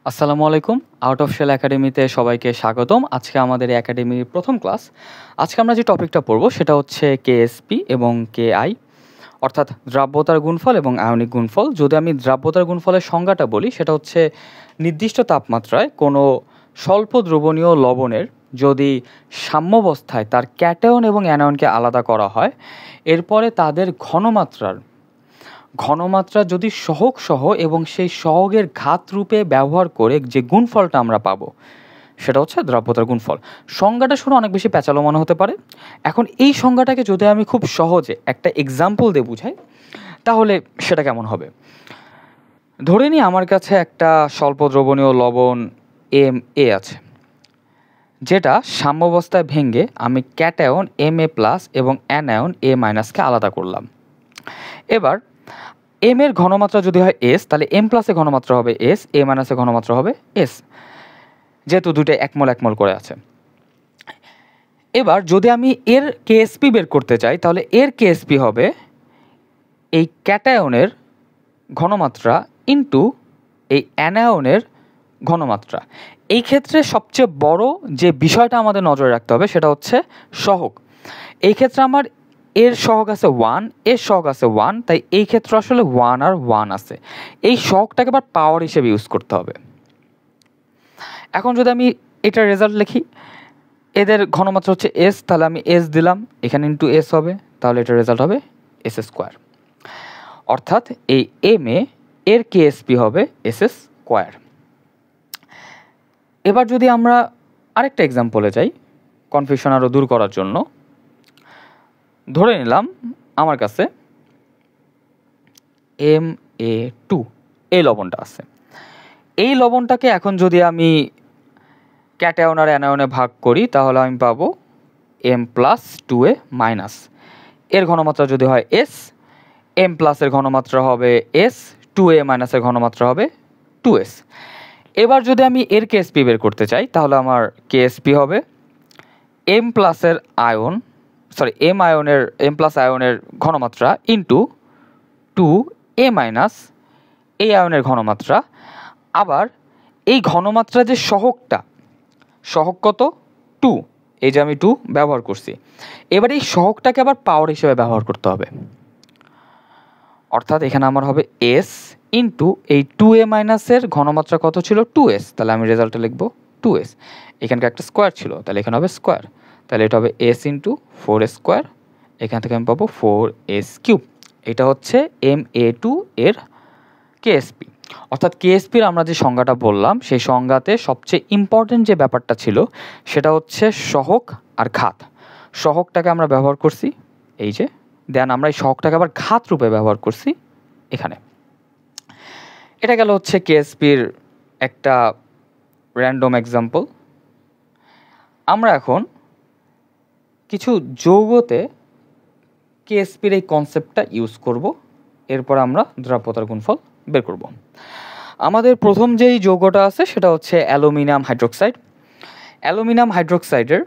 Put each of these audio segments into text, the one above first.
আসসালামু আলাইকুম। Out of shell একাডেমিতে সবাইকে স্বাগতম। আজকে আমাদের এই একাডেমির প্রথম ক্লাস। আজকে আমরা যে টপিকটা পড়ব সেটা হচ্ছে কেএসপি এবং কেআই, অর্থাৎ দ্রাব্যতার গুণফল এবং আয়নিক গুণফল। যদি আমি দ্রাব্যতার গুণফলের সংজ্ঞাটা বলি, সেটা হচ্ছে নির্দিষ্ট তাপমাত্রায় কোনো স্বল্প দ্রবণীয় লবণের যদি সাম্যাবস্থায় তার ক্যাটায়ন এবং অ্যানায়নকে আলাদা করা হয়, এরপরে তাদের ঘনমাত্রা যদি সহগ সহ এবং সেই সহগের ঘাত রূপে ব্যবহার করে যে গুণফলটা আমরা পাবো, সেটা হচ্ছে দ্রাব্যতার গুণফল। সংজ্ঞাটা শুনে অনেক বেশি প্যাচালো মনে হতে পারে। এখন এই সংজ্ঞাটাকে যদি আমি খুব সহজে একটা এক্সাম্পল দিয়ে বুঝাই, তাহলে সেটা কেমন হবে? ধরে নিই আমার কাছে একটা স্বল্প দ্রবণীয় লবণ MA আছে, যেটা সাম্যাবস্থায় ভেঙে আমি ক্যাটায়ন Ma+ এবং অ্যানায়ন A- কে আলাদা করলাম। এবার এম এর ঘনমাত্রা যদি হয় এস, তাহলে M+ এর ঘনমাত্রা হবে এস, A- এর ঘনমাত্রা হবে এস, যেহেতু দুটো একমল একমল করে আছে। এবার যদি আমি এর কেএসপি বের করতে চাই, তাহলে এর কেএসপি হবে এই ক্যাটায়নের ঘনমাত্রা ইন্টু এই অ্যানায়নের ঘনমাত্রা। এই ক্ষেত্রে সবচেয়ে বড় যে বিষয়টা আমাদের নজরে রাখতে হবে সেটা হচ্ছে সহগ। এই ক্ষেত্রে আমার এর সহগ আছে 1, এর সহগ আছে 1, তাই এই ক্ষেত্রে আসলে 1 আর 1 আছে। এই সহগটাকে আবার পাওয়ার হিসেবে ইউজ করতে হবে। এখন যদি আমি এটার রেজাল্ট লিখি, এদের ঘনমাত্রা হচ্ছে এস, তাহলে আমি এস দিলাম, এখানে ইন্টু এস হবে, তাহলে এটার রেজাল্ট হবে S²। অর্থাৎ এই MA এর কেএসপি হবে S²। এবার যদি আমরা আরেকটা এক্সাম্পলে যাই, কনফিউশন আরও দূর করার জন্য, ধরে নিলাম আমার কাছে Ma2 এই লবণটা আছে। এই লবণটাকে এখন যদি আমি ক্যাটায়ন আর অ্যানায়নে ভাগ করি, তাহলে আমি পাবো M+2A-। এর ঘনমাত্রা যদি হয় এস, M+ এর ঘনমাত্রা হবে এস, 2A- এর ঘনমাত্রা হবে 2S। এবার যদি আমি এর কেএসপি বের করতে চাই, তাহলে আমার কেএসপি হবে M+ এর আয়ন, M আয়নের ঘনমাত্রা ইন্টু 2A- এই আয়নের ঘনমাত্রা। আবার এই ঘনমাত্রা যে সহগ কত? 2। এই যে আমি 2 ব্যবহার করছি। এবার এই সহগটাকে আবার পাওয়ার হিসেবে ব্যবহার করতে হবে। অর্থাৎ এখানে আমার হবে এস ইন্টু এই 2A- এর ঘনমাত্রা কত ছিল? 2S, তাহলে আমি রেজাল্টে লিখবো 2S। এখানকার একটা স্কোয়ার ছিল, তাহলে এখানে হবে স্কোয়ার, তাহলে এটা হবে S ইন্টু 4A²। এখান থেকে আমি পাবো 4S³। এটা হচ্ছে Ma2 এর কেএসপি। অর্থাৎ কেএসপির আমরা যে সংজ্ঞাটা বললাম, সেই সংজ্ঞাতে সবচেয়ে ইম্পর্টেন্ট যে ব্যাপারটা ছিল সেটা হচ্ছে সহগ আর ঘাত। সহগটাকে আমরা ব্যবহার করছি এই যে, দেন আমরা এই সহগটাকে আবার ঘাত রূপে ব্যবহার করছি এখানে। এটা গেল হচ্ছে কেএসপির একটা র্যান্ডম এক্সাম্পল। আমরা এখন কিছু যৌগতে কেএসপির এই কনসেপ্টটা ইউজ করব, এরপর আমরা দ্রাব্যতার গুণফল বের করব। আমাদের প্রথম যেই যৌগটা আছে সেটা হচ্ছে অ্যালুমিনিয়াম হাইড্রোক্সাইড। অ্যালুমিনিয়াম হাইড্রোক্সাইডের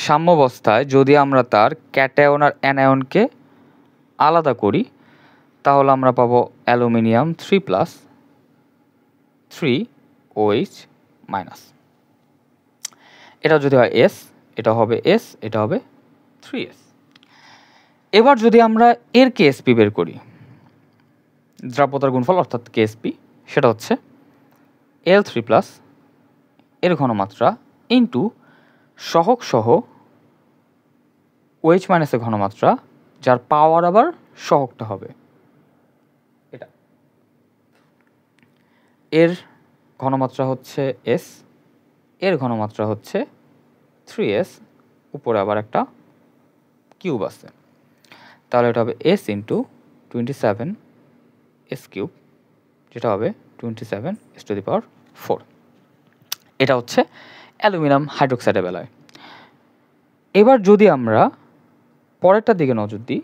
সাম্যাবস্থায় যদি আমরা তার ক্যাটায়ন আর অ্যানায়নকে আলাদা করি, তাহলে আমরা পাবো অ্যালুমিনিয়াম 3+, 3OH-। এটা যদি হয় S, এটা হবে S, এটা হবে 3S। এবার যদি আমরা এর কেএসপি বের করি, দ্রাব্যতার গুণফল অর্থাৎ কেএসপি, সেটা হচ্ছে Al3+ এর ঘনমাত্রা ইন্টু সহগ সহ OH- এর ঘনমাত্রা, যার পাওয়ার আবার সহগটা হবে এটা। এর ঘনমাত্রা হচ্ছে S, এর ঘনমাত্রা হচ্ছে 3S, উপরে আবার একটা কিউব আছে, তাহলে এটা হবে S ইন্টু 27S³, যেটা হবে 27S⁴। এটা হচ্ছে অ্যালুমিনিয়াম হাইড্রোক্সাইডের বেলায়। এবার যদি আমরা পরেরটার দিকে নজর দিই,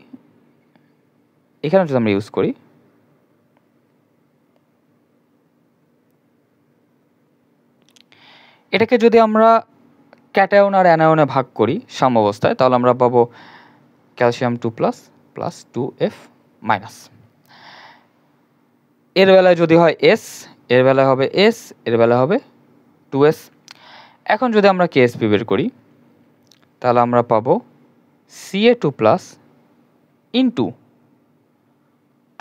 এখানে যদি আমরা ইউজ করি, এটাকে যদি আমরা ক্যাটায়ন আর অ্যানায়নে ভাগ করি সাম্যাবস্থায়, তাহলে আমরা পাবো ক্যালসিয়াম 2+ + 2F-। এর বেলায় যদি হয় এস, এর বেলায় হবে এস, এর বেলায় হবে 2s। এখন যদি আমরা কেএসপি বের করি তাহলে আমরা পাবো Ca2+ ইন্টু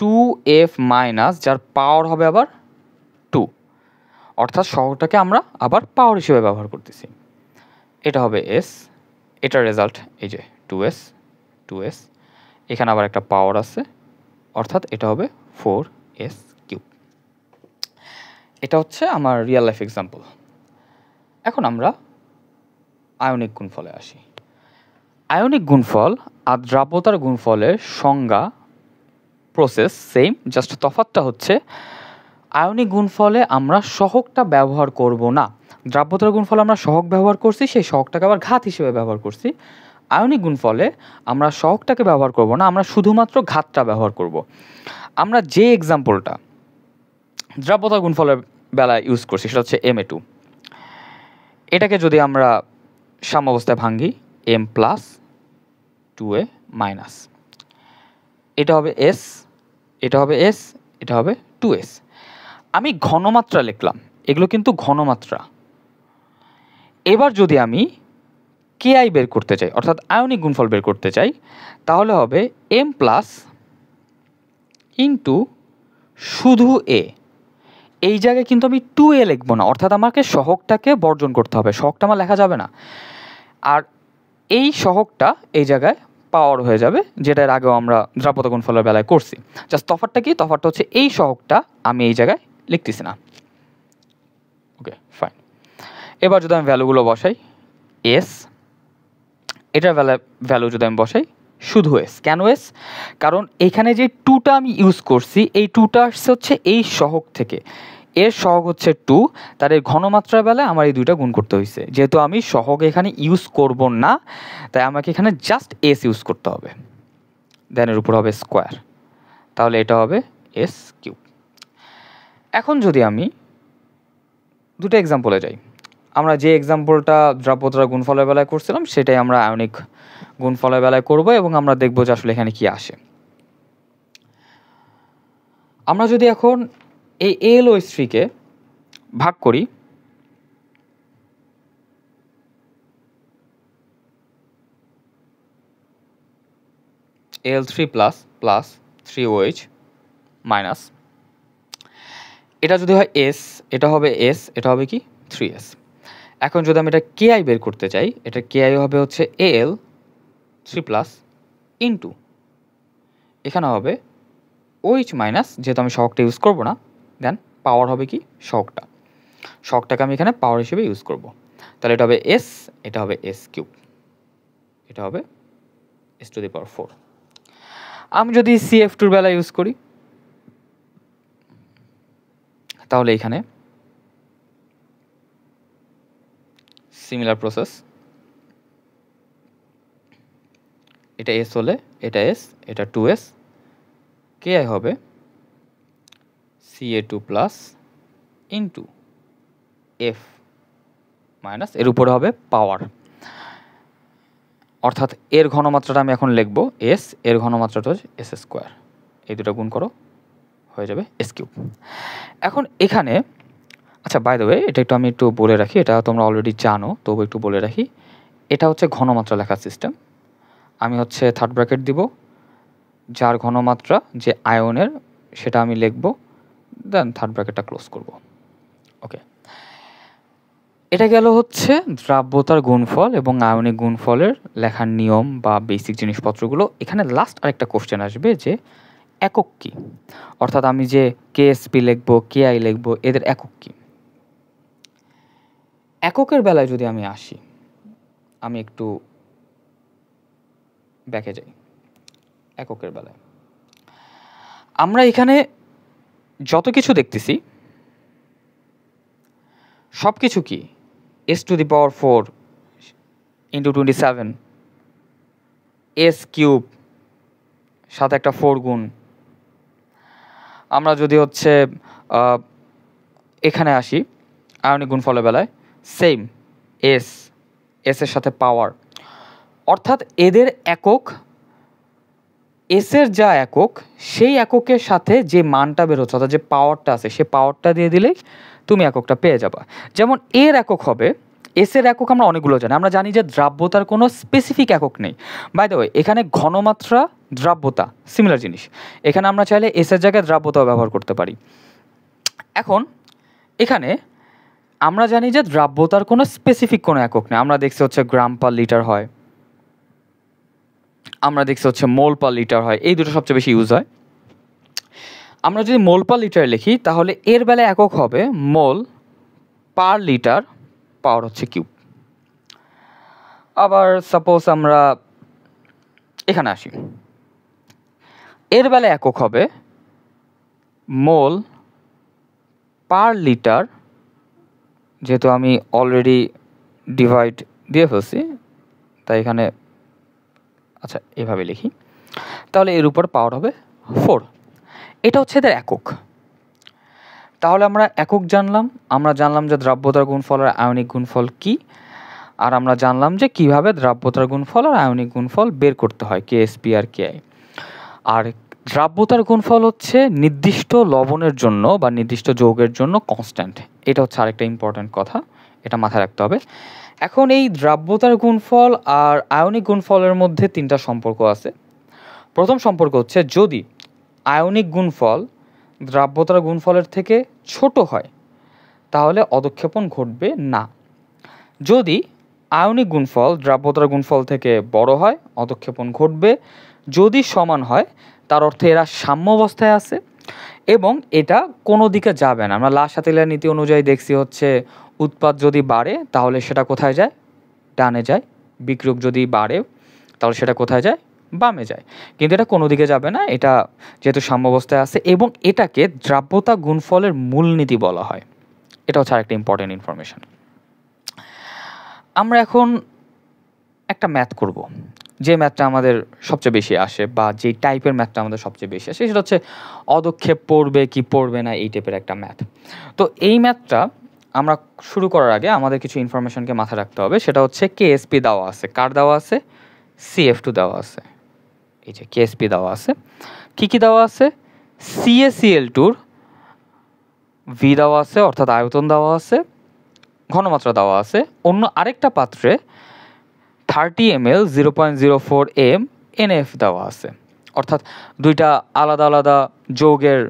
2f মাইনাস, যার পাওয়ার হবে আবার 2, অর্থাৎ সহগটাকে আমরা আবার পাওয়ার হিসেবে ব্যবহার করতেছি। এটা হবে এস, এটার রেজাল্ট এই যে 2s, এখানে আবার একটা পাওয়ার আছে, অর্থাৎ এটা হবে 4s³। এটা হচ্ছে আমার রিয়েল লাইফ এক্সাম্পল। এখন আমরা আয়নিক গুণফলে আসি। আয়নিক গুণফল আর দ্রাব্যতার গুণফলের সংজ্ঞা প্রসেস সেম, জাস্ট তফাৎটা হচ্ছে আয়নিক গুণফলে আমরা সহগটা ব্যবহার করব না। দ্রাব্যতার গুণফলে আমরা সহগ ব্যবহার করছি, সেই সহগটাকে আবার ঘাত হিসেবে ব্যবহার করছি। আয়নিক গুণফলে আমরা সহগটাকে ব্যবহার করব না, আমরা শুধুমাত্র ঘাতটা ব্যবহার করব। আমরা যে এক্সাম্পলটা দ্রাব্যতার গুণফলের বেলায় ইউজ করছি সেটা হচ্ছে Ma2। এটাকে যদি আমরা সাম্যাবস্থায় ভাঙি m+2a-, এটা হবে s, এটা হবে s, এটা হবে 2s। আমি ঘনমাত্রা লিখলাম, এগুলো কিন্তু ঘনমাত্রা। এবার যদি আমি কেআই বের করতে চাই, অর্থাৎ আয়নিক গুণফল বের করতে চাই, তাহলে হবে m+ ইন্টু শুধু a। এই জায়গায় কিন্তু আমি 2a লিখবো না, অর্থাৎ আমাকে সহগটাকে বর্জন করতে হবে, সহগটা আমার লেখা যাবে না। আর এই সহগটা এই জায়গায় পাওয়ার হয়ে যাবে, যেটা এর আগেও আমরা দ্রাব্যতা গুণফলের বেলায় করছি। জাস্ট তফাৎটা কি? তফাৎটা হচ্ছে এই সহগটা আমি এই জায়গায় লিখতেছি না। ওকে, ফাইন। এবার যদি আমি ভ্যালুগুলো বসাই, এস, এটার ভ্যালু যদি আমি বসাই শুধু এস। কেন এস? কারণ এখানে যে 2টা আমি ইউজ করছি, এই 2টা আসছে হচ্ছে এই সহগ থেকে। এর সহগ হচ্ছে 2, তার এই ঘনমাত্রার বেলায় আমার এই দুইটা গুণ করতে হয়েছে। যেহেতু আমি সহগ এখানে ইউজ করব না, তাই আমাকে এখানে জাস্ট এস ইউজ করতে হবে। দেন এর উপর হবে স্কোয়ার, তাহলে এটা হবে s³। এখন যদি আমি দুটো এক্সাম্পলে যাই, আমরা যে এক্সাম্পলটা দ্রাব্যতার গুণফলের বেলায় করছিলাম সেটাই আমরা আয়নিক গুণফলের বেলায় করব, এবং আমরা দেখব যে আসলে এখানে কি আসে। আমরা যদি এখন এই AlOH3-কে ভাগ করি, Al3+ প্লাস 3OH মাইনাস, এটা যদি হয় S, এটা হবে S, এটা হবে কি 3S। এখন যদি আমি এটা KI বের করতে চাই, এটা KI হবে হচ্ছে Al3+ ইন্টু, এখানে হবে OH মাইনাস, যেহেতু আমি সহগটা ইউজ করব না, দেন পাওয়ার হবে কি সহগটাকে আমি এখানে পাওয়ার হিসেবে ইউজ করব। তাহলে এটা হবে S, এটা হবে s³, এটা হবে s⁴। আমি যদি CF2-র বেলা ইউজ করি, তাহলে এখানে সিমিলার প্রসেস, এটা S হলে এটা S, এটা 2S, KI হবে Ca2+ ইন্টু F মাইনাস, এর উপরে হবে পাওয়ার, অর্থাৎ এর ঘনমাত্রাটা আমি এখন লিখব S, এর ঘনমাত্রাটা হচ্ছে s²। এই দুটো গুণ করো, হয়ে যাবে s³। এখন এখানে, আচ্ছা বাই দ্য ওয়ে, এটা একটু আমি একটু বলে রাখি, এটা তোমরা অলরেডি জানো, তবু একটু বলে রাখি। এটা হচ্ছে ঘনমাত্রা লেখার সিস্টেম। আমি হচ্ছে থার্ড ব্র্যাকেট দিব, যার ঘনমাত্রা যে আয়নের সেটা আমি লিখব, দেন থার্ড ব্র্যাকেটটা ক্লোজ করব। ওকে, এটা গেল হচ্ছে দ্রাব্যতার গুণফল এবং আয়নিক গুণফলের লেখার নিয়ম বা বেসিক জিনিসপত্রগুলো। এখানে লাস্ট আরেকটা কোশ্চেন আসবে যে একক কী, অর্থাৎ আমি যে কেএসপি লিখব, কেআই লিখব, এদের একক কী। এককের বেলায় যদি আমি আসি, আমি একটু ব্যাকে যাই। এককের বেলায় আমরা এখানে যত কিছু দেখতেছি সব কিছু কি s⁴ ইন্টু 27, s³ সাথে একটা 4 গুণ। আমরা যদি হচ্ছে এখানে আসি আয়নিক গুণফলের বেলায়, সেম এস এর সাথে পাওয়ার, অর্থাৎ এদের একক এসের যা একক সেই এককের সাথে যে মানটা বের হচ্ছে অর্থাৎ যে পাওয়ারটা আছে সে পাওয়ারটা দিয়ে দিলেই তুমি এককটা পেয়ে যাবা। যেমন এর একক হবে, এসের একক আমরা অনেকগুলো জানি, আমরা জানি যে দ্রাব্যতার কোনো স্পেসিফিক একক নেই। বাই দ্য ওয়ে এখানে ঘনমাত্রা দ্রাব্যতা সিমিলার জিনিস, এখানে আমরা চাইলে এসের জায়গায় দ্রাব্যতাও ব্যবহার করতে পারি। এখন এখানে আমরা জানি যে দ্রাব্যতার কোনো স্পেসিফিক কোনো একক নেই, আমরা দেখছি হচ্ছে গ্রাম পার লিটার হয়, আমরা দেখছি হচ্ছে মোল পার লিটার হয়, এই দুটো সবচেয়ে বেশি ইউজ হয়। আমরা যদি মোল পার লিটার লিখি তাহলে এর বেলায় একক হবে মোল পার লিটার পাওয়ার হচ্ছে কিউব। আবার সাপোজ আমরা এখানে আসি, এর বেলায় একক হবে মোল পার লিটার, যেহেতু আমি অলরেডি ডিভাইড দিয়ে ফেলছি তাই এখানে আচ্ছা এভাবে লিখি, তাহলে এর উপর পাওয়ার হবে 4। এটা হচ্ছে এদের একক। তাহলে আমরা একক জানলাম, আমরা জানলাম যে দ্রাব্যতার গুণফল আর আয়নিক গুণফল কি, আর আমরা জানলাম যে কিভাবে দ্রাব্যতার গুণফল আর আয়নিক গুণফল বের করতে হয়, কেএসপি আর কেআই। আর দ্রাব্যতার গুণফল হচ্ছে নির্দিষ্ট লবণের জন্য বা নির্দিষ্ট যৌগের জন্য কনস্ট্যান্ট, এটা হচ্ছে আরেকটা ইম্পর্ট্যান্ট কথা, এটা মাথায় রাখতে হবে। এখন এই দ্রাব্যতার গুণফল আর আয়নিক গুণফলের মধ্যে তিনটা সম্পর্ক আছে। প্রথম সম্পর্ক হচ্ছে যদি আয়নিক গুণফল দ্রাব্যতার গুণফলের থেকে ছোট হয় তাহলে অধঃক্ষেপণ ঘটবে না, যদি আয়নিক গুণফল দ্রাব্যতার গুণফল থেকে বড় হয় অধঃক্ষেপণ ঘটবে, যদি সমান হয় তার অর্থে এরা সাম্য অবস্থায় আছে এবং এটা কোনো দিকে যাবে না। আমরা লা-শাতিলের নীতি অনুযায়ী দেখছি হচ্ছে উৎপাদ যদি বাড়ে তাহলে সেটা কোথায় যায়, ডানে যায়, বিক্রিয়ক যদি বাড়ে তাহলে সেটা কোথায় যায়, বামে যায়, কিন্তু এটা কোনো দিকে যাবে না, এটা যেহেতু সাম্যাবস্থায় আছে এবং এটাকে দ্রাব্যতা গুণফলের মূলনীতি বলা হয়। এটা হচ্ছে আরেকটা ইম্পর্টেন্ট ইনফরমেশন। আমরা এখন একটা ম্যাথ করব, যে ম্যাথটা আমাদের সবচেয়ে বেশি আসে বা যেই টাইপের ম্যাথটা আমাদের সবচেয়ে বেশি আসে সেটা হচ্ছে অধঃক্ষেপ পড়বে কি পড়বে না এই টাইপের একটা ম্যাথ। তো এই ম্যাথটা আমরা শুরু করার আগে আমাদের কিছু ইনফরমেশনকে মাথায় রাখতে হবে, সেটা হচ্ছে কেএসপি দেওয়া আছে, কার দেওয়া আছে, CF2 দেওয়া আছে, এই যে কেএসপি দেওয়া আছে, কি কি দেওয়া আছে, CaCl2 ভি দেওয়া আছে অর্থাৎ আয়তন দেওয়া আছে, ঘনমাত্রা দেওয়া আছে, অন্য আরেকটা পাত্রে 30 ml 0.04 m NF দেওয়া আছে, অর্থাৎ দুইটা আলাদা আলাদা যৌগের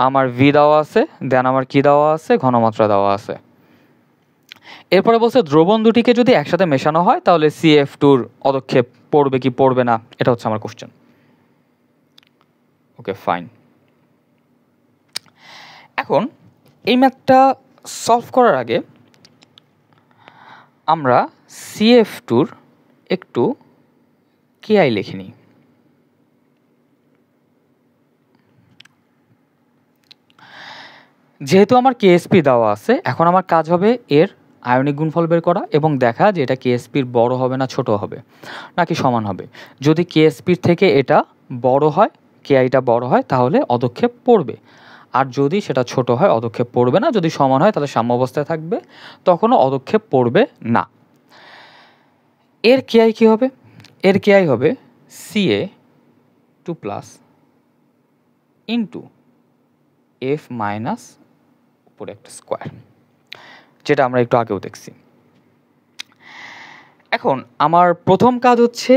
আমার ভি দেওয়া আছে, দেন আমার কি দেওয়া আছে, ঘনমাত্রা দেওয়া আছে। এরপরে বলছে দ্রবণ দুটিকে যদি একসাথে মেশানো হয় তাহলে CF2-র অধঃক্ষেপ পড়বে কি পড়বে না, এটা হচ্ছে আমার কোশ্চেন। Okay fine. এখন এই ম্যাথটা সলভ করার আগে আমরা CF2-র একটু কেআই লিখে নিই। যেহেতু আমার কেএসপি দেওয়া আছে, এখন আমার কাজ হবে এর আয়নিক গুণফল বের করা এবং দেখা যে এটা কেএসপির বড় হবে না ছোট হবে নাকি সমান হবে। যদি কেএসপির থেকে এটা বড় হয়, কেআইটা বড় হয় তাহলে অধঃক্ষেপ পড়বে, আর যদি সেটা ছোট হয় অধঃক্ষেপ পড়বে না, যদি সমান হয় তাহলে সাম্য অবস্থায় থাকবে, তখনও অধঃক্ষেপ পড়বে না। এর কেআই কী হবে, এর কেআই হবে Ca2+ ইন্টু F মাইনাস উপরে একটা স্কোয়ার, যেটা আমরা একটু আগেও দেখছি। এখন আমার প্রথম কাজ হচ্ছে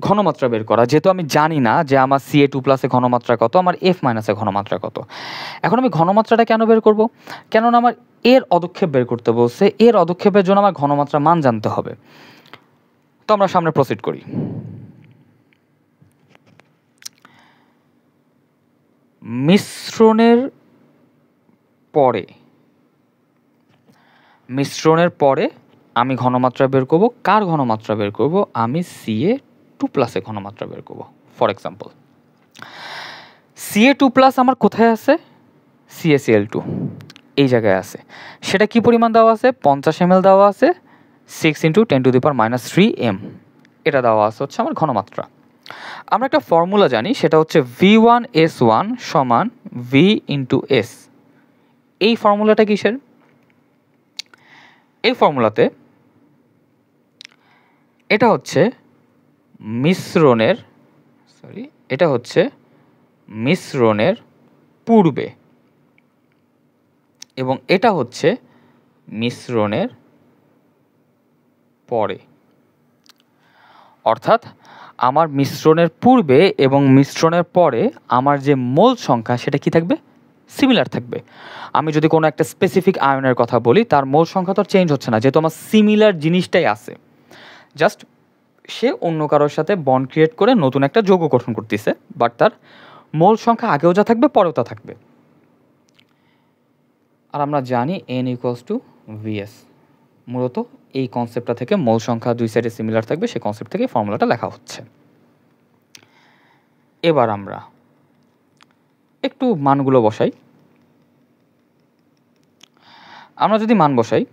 ঘনমাত্রা বের করা, যেহেতু আমি জানি না যে আমার Ca2+ এ ঘনমাত্রা কত, আমার F মাইনাসে ঘনমাত্রা কত। এখন আমি ঘনমাত্রাটা কেন বের করব, কেননা আমার এর অধঃক্ষেপ বের করতে বলছে, এর অধঃক্ষেপের জন্য আমার ঘনমাত্রা মান জানতে হবে। তো আমরা সামনে প্রসিড করি। মিশ্রণের পরে আমি ঘনমাত্রা বের করব, কার ঘনমাত্রা বের করব, আমি Ca2+ এ ঘনমাত্রা বের করব। ফর এক্সাম্পল Ca2+ আমার কোথায় আছে, CaCl2 এই জায়গায় আছে, সেটা কি পরিমাণ দেওয়া আছে, 50 ml দেওয়া আছে, 6 × 10⁻³ m, এটা দেওয়া আছে হচ্ছে আমার ঘনমাত্রা। আমরা একটা ফর্মুলা জানি, সেটা হচ্ছে V1S1 সমান V × S। এই ফর্মুলাটা কিসের, এই ফর্মুলাতে এটা হচ্ছে মিশ্রণের সরি, এটা হচ্ছে মিশ্রণের পূর্বে এবং এটা হচ্ছে মিশ্রণের পরে। অর্থাৎ আমার মিশ্রণের পূর্বে এবং মিশ্রণের পরে আমার যে মোল সংখ্যা সেটা কি থাকবে? সিমিলার থাকবে। আমি যদি কোনো একটা স্পেসিফিক আয়নের কথা বলি, তার মোল সংখ্যা তো চেঞ্জ হচ্ছে না, যেহেতু আমার সিমিলার জিনিসটাই আছে, জাস্ট সে অন্য কারোর সাথে বন্ড ক্রিয়েট করে নতুন একটা যৌগ গঠন করতেছে, বাট তার মোল সংখ্যা আগেও যা থাকবে পরেও তা থাকবে। আর আমরা জানি n ইকুয়ালস টু ভিএস। মূলত এই কনসেপ্টটা থেকে মোল সংখ্যা দুই সাইডে সিমিলার থাকবে, সেই কনসেপ্ট থেকে ফর্মুলাটা লেখা হচ্ছে। এবার আমরা একটু মানগুলো বসাই। আমরা যদি মান বসাই,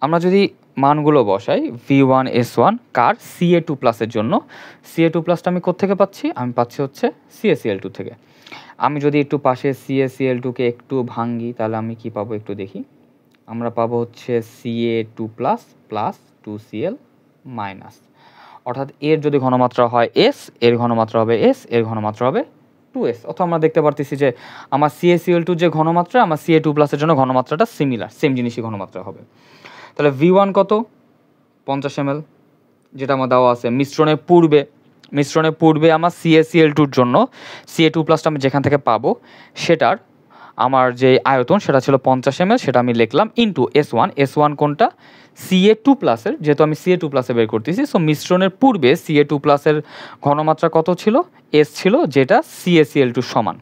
আমরা যদি মানগুলো বসাই V1S1 কার Ca2+ জন্য, Ca2+টা আমি কোত্থেকে পাচ্ছি? আমি পাচ্ছি হচ্ছে CaCl2 থেকে। আমি যদি একটু পাশে CaCl2কে একটু ভাঙ্গি, তাহলে আমি কি পাবো একটু দেখি। আমরা পাবো হচ্ছে Ca2+ প্লাস 2Cl মাইনাস, অর্থাৎ এর যদি ঘনমাত্রা হয় S, এর ঘনমাত্রা হবে S, এর ঘনমাত্রা হবে 2S। অথবা আমরা দেখতে পারতেছি যে আমার CaCl2 যে ঘনমাত্রা, আমার Ca2+ এর জন্য ঘনমাত্রাটা সিমিলার, সেম জিনিসই ঘনমাত্রা হবে। তাহলে V1 কত? 50 ml, যেটা আমার দেওয়া আছে মিশ্রণের পূর্বে আমার CaCl2-র জন্য Ca2+টা আমি যেখান থেকে পাবো সেটার আমার যে আয়তন সেটা ছিল 50 ml, সেটা আমি লিখলাম ইন্টু S1 কোনটা? Ca2+-এর, যেহেতু আমি Ca2+-এ বের করতেছি, সো মিশ্রণের পূর্বে Ca2+-এর ঘনমাত্রা কত ছিল? S ছিল, যেটা CaCl2 সমান।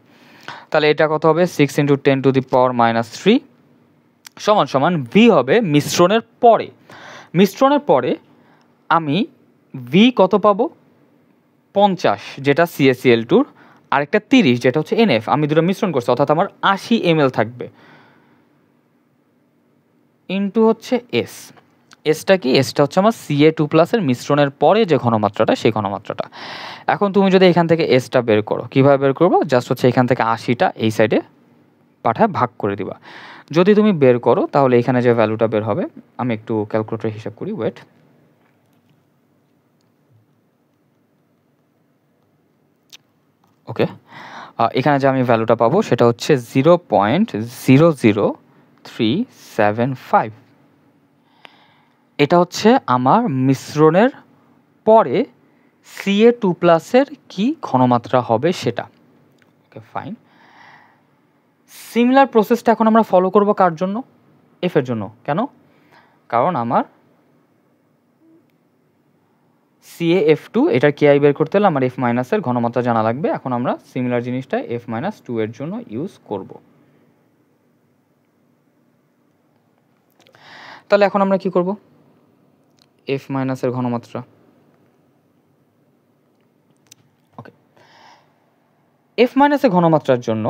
তাহলে এটা কত হবে? 6 × 10⁻³ সমান সমান V হবে মিশ্রণের পরে আমি V কত পাবো? 50, যেটা CaCl2-র, আরেকটা 30, যেটা হচ্ছে NF। আমি দুটো মিশ্রণ করছি, অর্থাৎ আমার 80 ml থাকবে, ইন্টু হচ্ছে S। এসটা কি? এসটা হচ্ছে আমার Ca2+-এর মিশ্রণের পরে যে ঘনমাত্রাটা, সেই ঘনমাত্রাটা। এখন তুমি যদি এখান থেকে এসটা বের করো, কীভাবে বের করবো? জাস্ট হচ্ছে এখান থেকে 80টা এই সাইডে পাঠায় ভাগ করে দিবা। যদি তুমি বের করো তাহলে এখানে যে ভ্যালুটা বের হবে, আমি একটু ক্যালকুলেটরে হিসাব করি, ওয়েট। ওকে, এখানে যে আমি ভ্যালুটা পাবো সেটা হচ্ছে 0.00375। এটা হচ্ছে আমার মিশ্রণের পরে Ca2+-এর কি ঘনমাত্রা হবে সেটা। ওকে, ফাইন। সিমিলার প্রসেসটা এখন আমরা ফলো করব কার জন্য? F এর জন্য। কেন? কারণ আমার CaF2 এটার KI বের করতে হলে আমার F- এর ঘনমাত্রা জানা লাগবে। এখন আমরা সিমিলার জিনিসটা F-2 এর জন্য ইউজ করব। তাহলে এখন আমরা কি করব? F- এর ঘনমাত্রা, ওকে, F- এর ঘনমাত্রার জন্য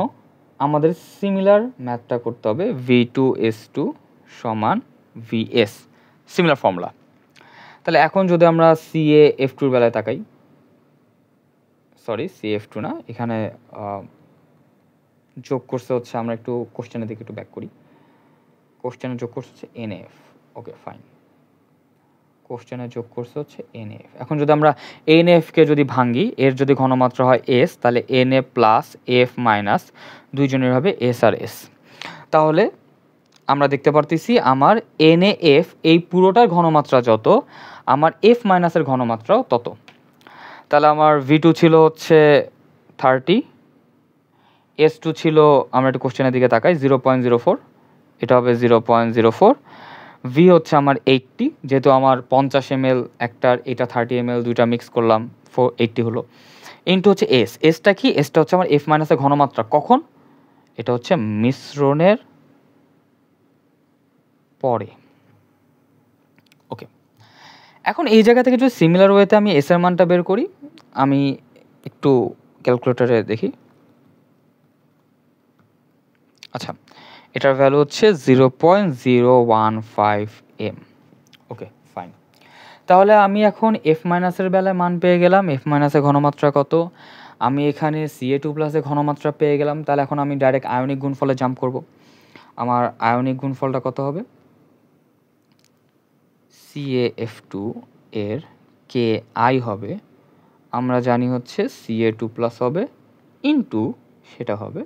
আমাদের সিমিলার ম্যাথটা করতে হবে। V2S2 সমান VS, সিমিলার ফর্মুলা। তাহলে এখন যদি আমরা CaF2-র বেলায় তাকাই, সরি CF2 না, এখানে যোগ করছে হচ্ছে, আমরা একটু কোশ্চেনের দিকে একটু ব্যাক করি। কোশ্চেনে যোগ করছে হচ্ছে NF, ওকে ফাইন, কোশ্চেনে যোগ করছে হচ্ছে NF। এখন যদি আমরা NF-কে যদি ভাঙ্গি, এর যদি ঘনমাত্রা হয় S, তাহলে NA প্লাস F- দুইজনের হবে S আর S। তাহলে আমরা দেখতে পারতেছি আমার NaF এই পুরোটার ঘনমাত্রা যত, আমার F- এর ঘনমাত্রাও তত। তাহলে আমার V2 ছিল হচ্ছে 30, S2 ছিল, আমরা একটু কোশ্চেনের দিকে তাকাই, 0.04, এটা হবে 0.04। V হচ্ছে আমার 80, যেহেতু আমার 50 ml একটার, এটা 30 ml, দুইটা মিক্স করলাম, 480 হলো, ইন্টু হচ্ছে S। এসটা কি? এসটা হচ্ছে আমার F- এর ঘনমাত্রা কখন? এটা হচ্ছে মিশ্রণের পরে। ওকে, এখন এই জায়গা থেকে যদি সিমিলার ওয়েতে আমি এস এর মানটা বের করি, আমি একটু ক্যালকুলেটরে দেখি। আচ্ছা, এটার ভ্যালু হচ্ছে 0.015 m। Okay fine. তাহলে আমি এখন F- এর বেলায় মান পেয়ে গেলাম। F- এর ঘনমাত্রা কত? আমি এখানে Ca2+-এর ঘনমাত্রা পেয়ে গেলাম। তাহলে এখন আমি ডাইরেক্ট আয়নিক গুণফলে জাম্প করব। আমার আয়নিক গুণফলটা কত হবে? CaF2 এর কে আই হবে, আমরা জানি হচ্ছে Ca2+ হবে ইন্টু সেটা হবে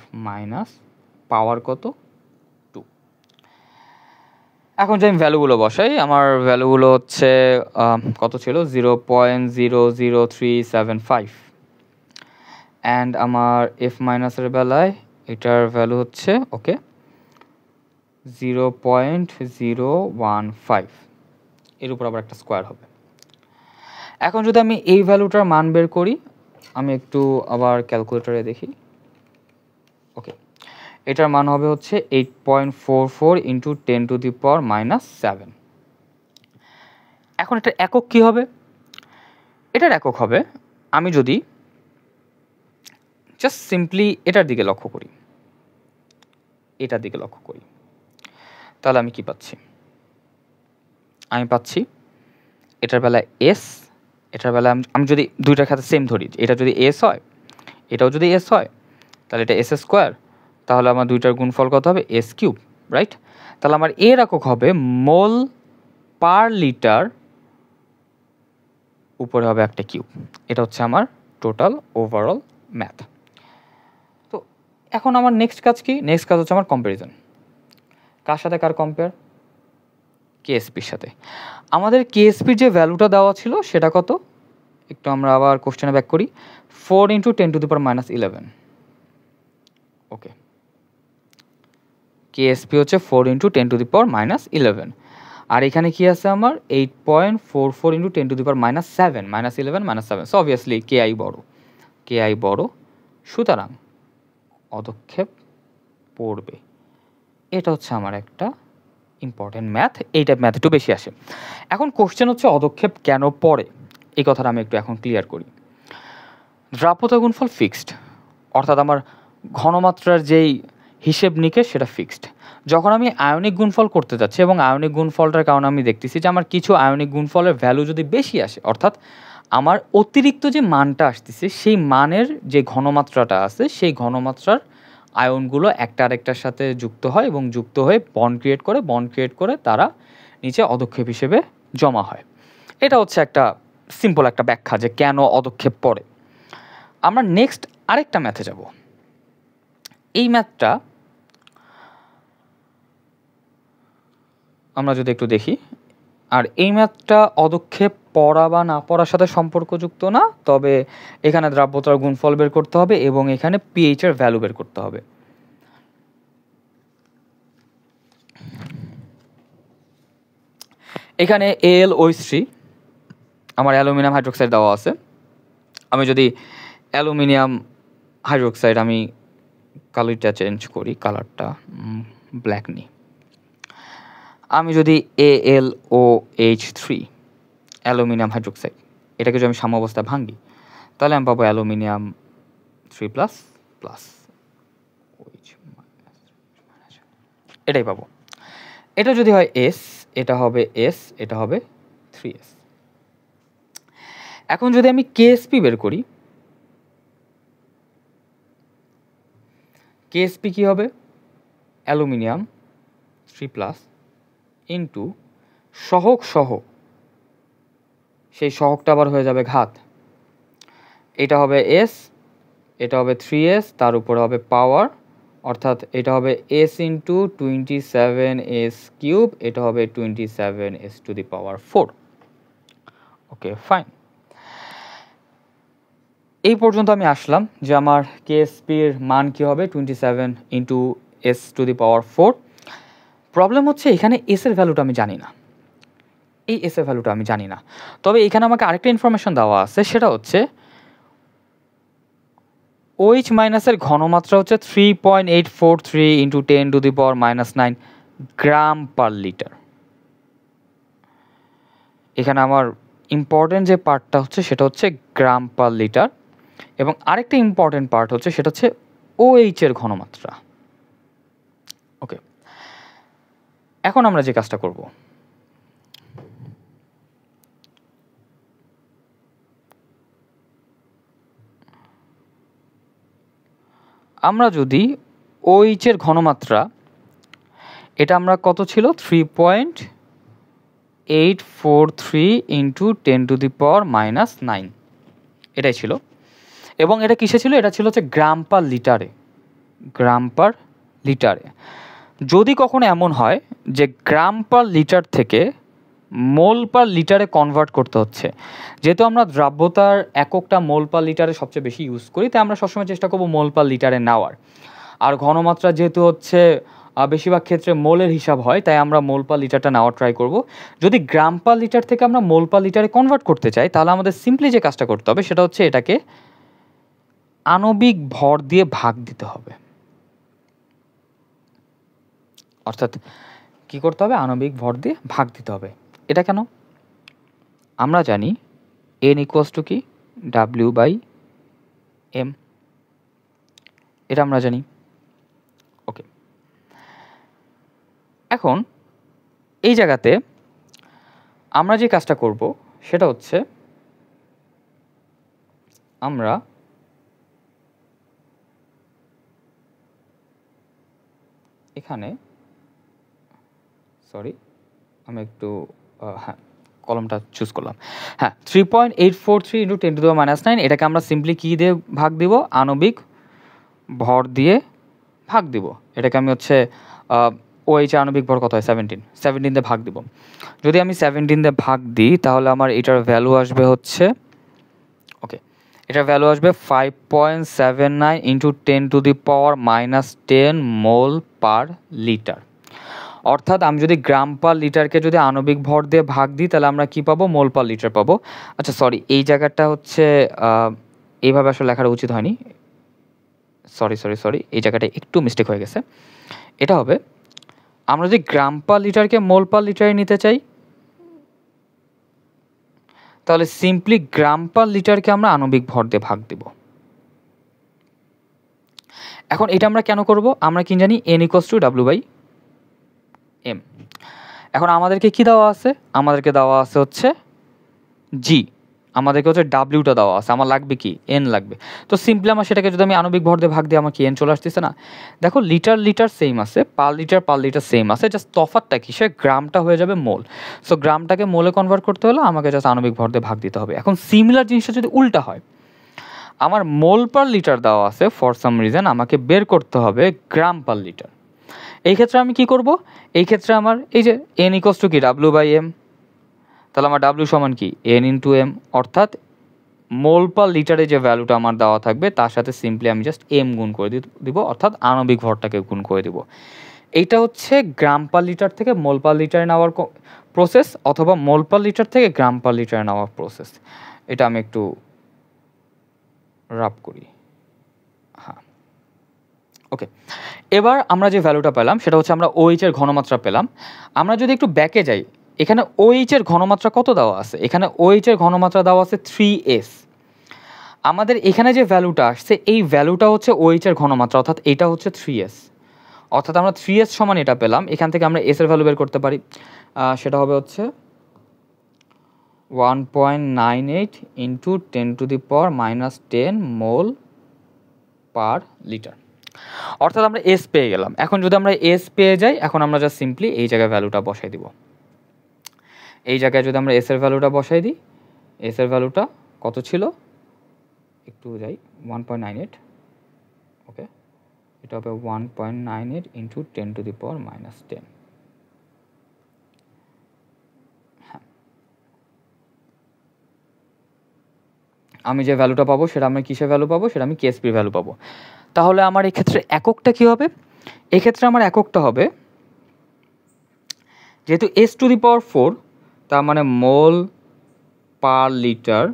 F মাইনাস পাওয়ার কত 2। এখন যে আমি ভ্যালুগুলো বসাই, আমার ভ্যালুগুলো হচ্ছে কত ছিল 0.00375 অ্যান্ড আমার F মাইনাসের বেলায় এটার ভ্যালু হচ্ছে ওকে 0.015, এর উপর আবার একটা স্কোয়ার হবে। এখন যদি আমি এই ভ্যালুটার মান বের করি, আমি একটু আবার ক্যালকুলেটরে দেখি। ওকে, এটার মান হবে হচ্ছে 8.44 ইন্টু 10⁻⁻7। এখন এটার একক কি হবে? এটার একক হবে, আমি যদি জাস্ট সিম্পলি এটার দিকে লক্ষ্য করি, এটার দিকে লক্ষ্য করি, তাহলে আমি কি পাচ্ছি? আমি পাচ্ছি এটার বেলায় এস, এটার বেলায় আমি যদি দুইটার খাতে সেম ধরি, এটা যদি এস হয়, এটাও যদি এস হয়, তাহলে এটা এস স্কোয়ার, তাহলে আমার দুইটার গুণফল কত হবে? S cube, right? তাহলে আমার এর একক হবে মোল পার লিটার, উপরে হবে একটা কিউব। এটা হচ্ছে আমার টোটাল ওভারঅল ম্যাথ। তো এখন আমার নেক্সট কাজ কি? নেক্সট কাজ হচ্ছে আমার কম্প্যারিজন। কার সাথে কার কম্পেয়ার? কেএসপির সাথে। আমাদের কেএসপির যে ভ্যালুটা দেওয়া ছিল সেটা কত? একটু আমরা আবার কোশ্চেনে ব্যাক করি। 4 × 10⁻11। ওকে, কেএসপি হচ্ছে 4 × 10⁻11, আর এখানে কি আছে আমার 8.44 × 10⁻7, -11 -7। সো অবভিয়াসলি কেআই বড়, কেআই বড়, সুতরাং অদক্ষেপ পড়বে। এটা হচ্ছে আমার একটা ইম্পর্টেন্ট ম্যাথ, এই টাইপ ম্যাথ একটু বেশি আসে। এখন কোশ্চেন হচ্ছে অদক্ষেপ কেন পড়ে, এই কথাটা আমি একটু এখন ক্লিয়ার করি। দ্রাব্যতা গুণফল ফিক্সড, অর্থাৎ আমার ঘনমাত্রার যেই হিসেব নিকেশ সেটা ফিক্সড। যখন আমি আয়নিক গুণফল করতে যাচ্ছি এবং আয়নিক গুণফলটার কারণে আমি দেখতেছি যে আমার কিছু আয়নিক গুণফলের ভ্যালু যদি বেশি আসে, অর্থাৎ আমার অতিরিক্ত যে মানটা আসতেছে সেই মানের যে ঘনমাত্রাটা আছে সেই ঘনমাত্রার আয়নগুলো একটা আরেকটার সাথে যুক্ত হয় এবং যুক্ত হয়ে বন্ড ক্রিয়েট করে তারা নিচে অদক্ষেপ হিসেবে জমা হয়। এটা হচ্ছে একটা সিম্পল একটা ব্যাখ্যা যে কেন অদক্ষেপ পড়ে। আমরা নেক্সট আরেকটা ম্যাথে যাব। এই ম্যাথটা আমরা যদি একটু দেখি, আর এই ম্যাথটা অদক্ষেপ পড়া বা না পড়ার সাথে সম্পর্কযুক্ত না, তবে এখানে দ্রাব্যতার গুণফল বের করতে হবে এবং এখানে পিএইচ এর ভ্যালু বের করতে হবে। এখানে AlOH3 আমার অ্যালুমিনিয়াম হাইড্রোক্সাইড দেওয়া আছে। আমি যদি অ্যালুমিনিয়াম হাইড্রোক্সাইড, আমি কালারটা চেঞ্জ করি, কালারটা ব্ল্যাক নিই। আমি যদি AlOH3 অ্যালুমিনিয়াম হাইড্রোক্সাইড এটাকে যদি আমি সাম্যাবস্থায় ভাঙি, তাহলে আমি পাবো অ্যালুমিনিয়াম 3++, এটাই পাবো। এটা যদি হয় S, এটা হবে S, এটা হবে 3S। এখন যদি আমি KSP বের করি, KSP কি হবে? অ্যালুমিনিয়াম 3+ ইন্টু সহগ সহ, সেই সহগটা আবার হয়ে যাবে ঘাত, এটা হবে S, এটা হবে 3S, তার উপরে হবে পাওয়ার, অর্থাৎ এটা হবে S × 27S³, এটা হবে 27S⁴। ওকে, ফাইন। এই পর্যন্ত আমি আসলাম যে আমার কেএসপির মান কী হবে 27 × S⁴। প্রবলেম হচ্ছে এখানে এস এর ভ্যালুটা আমি জানি না, এই এস এর ভ্যালুটা আমি জানি না। তবে এখানে আমাকে আরেকটা ইনফরমেশন দেওয়া আছে, সেটা হচ্ছে OH মাইনাসের ঘনমাত্রা হচ্ছে 3.843 × 10⁻⁻9 গ্রাম পার লিটার। এখানে আমার ইম্পর্টেন্ট যে পার্টটা হচ্ছে সেটা হচ্ছে গ্রাম পার লিটার, এবং আরেকটা ইম্পর্টেন্ট পার্ট হচ্ছে সেটা হচ্ছে OH এর ঘনমাত্রা। ওকে, এখন আমরা যে কাজটা করব, আমরা যদি OH এর ঘনমাত্রা, এটা আমরা কত ছিল 3.843 843 ইন্টু 10⁻⁻৯ এটাই ছিল। এবং এটা কিসে ছিল? এটা ছিল হচ্ছে গ্রাম পার লিটারে। গ্রাম পার লিটারে। যদি কখনো এমন হয় যে গ্রাম পার লিটার থেকে মোল পার লিটারে কনভার্ট করতে হচ্ছে, যেহেতু আমরা দ্রাব্যতার এককটা মোল পার লিটারে সবচেয়ে বেশি ইউজ করি, তাই আমরা সবসময় চেষ্টা করবো মোল পার লিটারে নেওয়ার। আর ঘনমাত্রা যেহেতু হচ্ছে বেশিরভাগ ক্ষেত্রে মোলের হিসাব হয়, তাই আমরা মোল পার লিটারটা নেওয়ার ট্রাই করব। যদি গ্রাম পার লিটার থেকে আমরা মোল পার লিটারে কনভার্ট করতে চাই, তাহলে আমাদের সিম্পলি যে কাজটা করতে হবে সেটা হচ্ছে এটাকে আণবিক ভর দিয়ে ভাগ দিতে হবে। অর্থাৎ কি করতে হবে? আণবিক ভর দিয়ে ভাগ দিতে হবে। এটা কেন? আমরা জানি n ইকুয়ালস টু কি? W/m। এটা আমরা জানি। ওকে, এখন এই জায়গাতে আমরা যে কাজটা করব সেটা হচ্ছে আমরা এখানে আমি একটু কলমটা চুজ করলাম। 3.843 ইন্টু 10⁻⁹ এটাকে আমরা সিম্পলি কী দিয়ে ভাগ দিব? আণবিক ভর দিয়ে ভাগ দিব। এটাকে আমি হচ্ছে OH আণবিক ভর কত হয়? 17 দিয়ে ভাগ দিব। যদি আমি 17 দিয়ে ভাগ দিই তাহলে আমার এটার ভ্যালু আসবে হচ্ছে এটার ভ্যালু আসবে 5.79 ইন্টু 10⁻⁻10 মোল পার লিটার। অর্থাৎ আমি যদি গ্রাম পার লিটারকে যদি আণবিক ভর দিয়ে ভাগ দিই তাহলে আমরা কি পাবো? মোল পার লিটার পাবো। আচ্ছা এই জায়গাটা হচ্ছে এইভাবে আসলে লেখাটা উচিত হয়নি। সরি এই জায়গাটা একটু মিস্টেক হয়ে গেছে। এটা হবে, আমরা যদি গ্রাম পার লিটারকে মোল পার লিটারে নিতে চাই তাহলে সিম্পলি গ্রাম পার লিটারকে আমরা আণবিক ভর দিয়ে ভাগ দিব। এখন এটা আমরা কেন করব? আমরা কি জানি? n equals to W/m। এখন আমাদেরকে কি দেওয়া আছে? আমাদেরকে দেওয়া আছে হচ্ছে g, আমাদেরকে হচ্ছে ডাব্লিউটা দেওয়া আছে। আমার লাগবে কি? n লাগবে। তো সিম্পলি আমার সেটাকে যদি আমি আণবিক ভর দিয়ে ভাগ দিই আমার কি n চলে আসতেছে না? দেখো লিটার সেম আছে, পার লিটার সেম আছে, জাস্ট তফাৎটা কি? সে গ্রামটা হয়ে যাবে মোল। সো গ্রামটাকে মোলে কনভার্ট করতে হলে আমাকে জাস্ট আণবিক ভর দিয়ে ভাগ দিতে হবে। এখন সিমিলার জিনিসটা যদি উল্টা হয়, আমার মোল পার লিটার দেওয়া আছে, ফর সাম রিজন আমাকে বের করতে হবে গ্রাম পার লিটার। এই ক্ষেত্রে আমি কি করব? এই ক্ষেত্রে আমার এই যে n ইকুয়ালস টু কি? W/m। তাহলে আমার W সমান কি? n into m। অর্থাৎ মোল পার লিটারে যে ভ্যালুটা আমার দেওয়া থাকবে তার সাথে সিম্পলি আমি জাস্ট m গুণ করে দিব, অর্থাৎ আণবিক ভরটাকে গুণ করে দিব। এইটা হচ্ছে গ্রাম পার লিটার থেকে মোল পার লিটারে নেওয়ার প্রসেস, অথবা মোল পার লিটার থেকে গ্রাম পার লিটারে নেওয়ার প্রসেস। এটা আমি একটু রাব করি। ওকে, এবার আমরা যে ভ্যালুটা পেলাম সেটা হচ্ছে আমরা OH এর ঘনমাত্রা পেলাম। আমরা যদি একটু ব্যাকে যাই, এখানে OH এর ঘনমাত্রা কত দেওয়া আছে? এখানে OH এর ঘনমাত্রা দেওয়া আছে 3s। আমাদের এখানে যে ভ্যালুটা আসছে এই ভ্যালুটা হচ্ছে OH এর ঘনমাত্রা, অর্থাৎ এটা হচ্ছে 3s। অর্থাৎ আমরা 3s সমান এটা পেলাম। এখান থেকে আমরা s এর ভ্যালু বের করতে পারি। সেটা হবে হচ্ছে 1.98 ইন্টু 10⁻⁻10 মোল পার লিটার। অর্থাৎ আমরা এস পেয়ে গেলাম। এখন যদি আমরা এস পেয়ে যাই, এখন আমরা জাস্ট সিম্পলি এই জায়গায় ভ্যালুটা বসাই দিব। এই জায়গায় যদি আমরা এস এর ভ্যালুটা বসাই দিই, এস এর ভ্যালুটা কত ছিল? একটু যাই, 1.98। ওকে, এটা হবে 1.98 ইন্টু 10⁻⁻10। হ্যাঁ, আমি যে ভ্যালুটা পাবো সেটা আমি কিসের ভ্যালু পাবো? সেটা আমি কেএসপির ভ্যালু পাবো। তাহলে আমার এই ক্ষেত্রে এককটা কি হবে? এক্ষেত্রে আমার এককটা হবে, যেহেতু s⁴, তার মানে মোল পার লিটার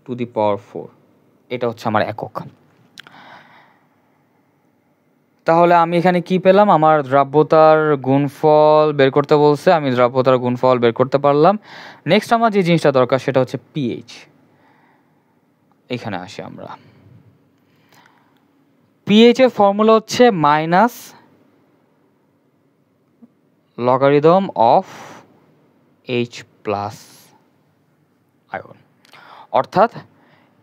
টু দি পাওয়ার 4, এটা হচ্ছে আমার একক। তাহলে আমি এখানে কি পেলাম? আমার দ্রাব্যতার গুণফল বের করতে বলছে, আমি দ্রাব্যতার গুণফল বের করতে পারলাম। নেক্সট আমার যে জিনিসটা দরকার সেটা হচ্ছে পিএইচ। এখানে আসি আমরা। পিএইচ এর ফর্মুলা হচ্ছে minus logarithm of H plus ion. অর্থাৎ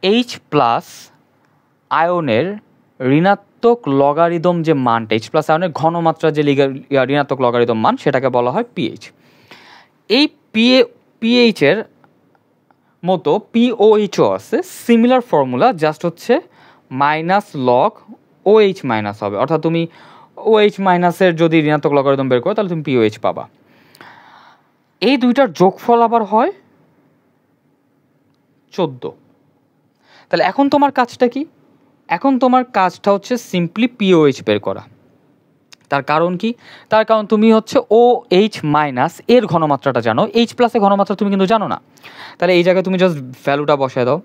H প্লাস আয়নের ঋণাত্মক লগারিদম যে মানটা, H প্লাস আয়নের ঘনমাত্রা যে ঋণাত্মক লগারিদম মান, সেটাকে বলা হয় পিএইচ। এই পিএইচের মতো পিওএইচও আছে সিমিলার ফর্মুলা, জাস্ট হচ্ছে মাইনাস লগ ওএইচ মাইনাস হবে, অর্থাৎ তুমি ওএইচ মাইনাসের যদি ঋণাত্মক লগারিদম বের করো তাহলে তুমি পিওএইচ পাবা। এই দুইটার যোগফল আবার হয় 14। তাহলে এখন তোমার কাজটা কি? এখন তোমার কাজটা হচ্ছে সিম্পলি পিওএইচ বের করা। তার কারণ কি? তার কারণ তুমি হচ্ছে ও এইচ মাইনাস এর ঘনমাত্রাটা জানো, এইচ প্লাসের ঘনমাত্রা তুমি কিন্তু জানো না। তাহলে এই জায়গায় তুমি জাস্ট ভ্যালুটা বসায় দাও।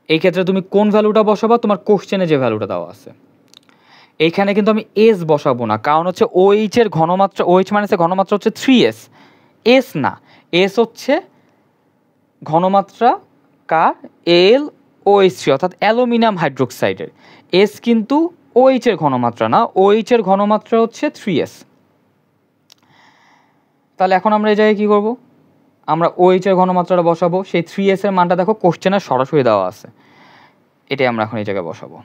এই ক্ষেত্রে তুমি কোন ভ্যালুটা বসাবা? তোমার কোশ্চেনে যে ভ্যালুটা দেওয়া আছে। এইখানে কিন্তু আমি এস বসাবো না, কারণ হচ্ছে ওএইচ এর ঘনমাত্রা, ওএইচ মাইনাসের ঘনমাত্রা হচ্ছে 3s, এস না, এস হচ্ছে ঘনমাত্রা কার? এল ওএইচ থ্রি, অর্থাৎ অ্যালুমিনিয়াম হাইড্রোক্সাইডের। এস কিন্তু ওএইচ এর ঘনমাত্রা না, ওএইচ এর ঘনমাত্রা হচ্ছে 3s। তাহলে এখন আমরা এই জায়গায় কী করবো? আমরা ওএইচ এর ঘনমাত্রাটা বসাবো। সেই 3s এর মানটা দেখো কোশ্চেনে সরাসরি দেওয়া আছে, এটাই আমরা এখন এই জায়গায় বসাবো।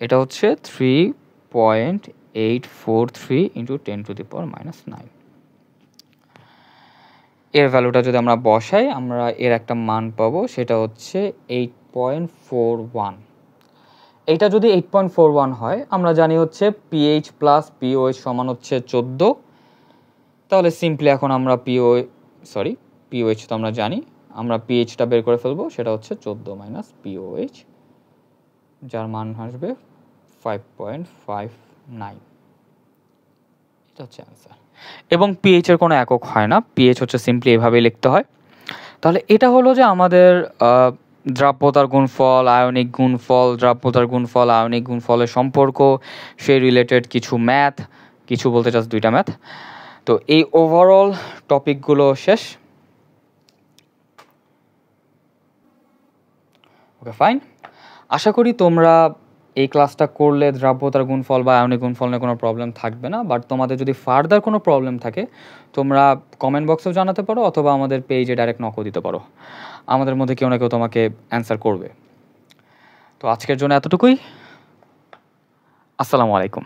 এটা হচ্ছে 3.843 × 10⁻⁹। এর ভ্যালুটা যদি আমরা বসাই আমরা এর একটা মান পাবো, সেটা হচ্ছে 8.41। এইটা যদি 8.41 হয়, আমরা জানি হচ্ছে পিএইচ প্লাস পিওএইচ সমান হচ্ছে 14। তাহলে সিম্পলি এখন আমরা পিওএইচ তো আমরা জানি, আমরা পিএইচটা বের করে ফেলবো, সেটা হচ্ছে 14 মাইনাস পিওএইচ, যার মান আসবে 5.59। এটা হচ্ছে অ্যান্সার। এবং পিএইচ এর কোনো একক হয় না, পিএইচ হচ্ছে সিম্পলি এভাবেই লিখতে হয়। তাহলে এটা হলো যে আমাদের দ্রাব্যতার গুণফল, আয়নিক গুণফল, দ্রাব্যতার গুণফল, আয়নিক গুণফলের সম্পর্ক, সেই রিলেটেড কিছু ম্যাথ, কিছু বলতে জাস্ট 2টা ম্যাথ। তো এই ওভারঅল টপিকগুলো শেষ। ওকে ফাইন, আশা করি তোমরা এই ক্লাসটা করলে দ্রাব্যতার গুণফল বা আয়নিক গুণফল নিয়ে কোনো প্রবলেম থাকবে না। বাট তোমাদের যদি ফার্দার কোনো প্রবলেম থাকে তোমরা কমেন্ট বক্সেও জানাতে পারো, অথবা আমাদের পেজে ডাইরেক্ট নকও দিতে পারো, আমাদের মধ্যে কেউ না কেউ তোমাকে অ্যান্সার করবে। তো আজকের জন্য এতটুকুই। আসসালামু আলাইকুম।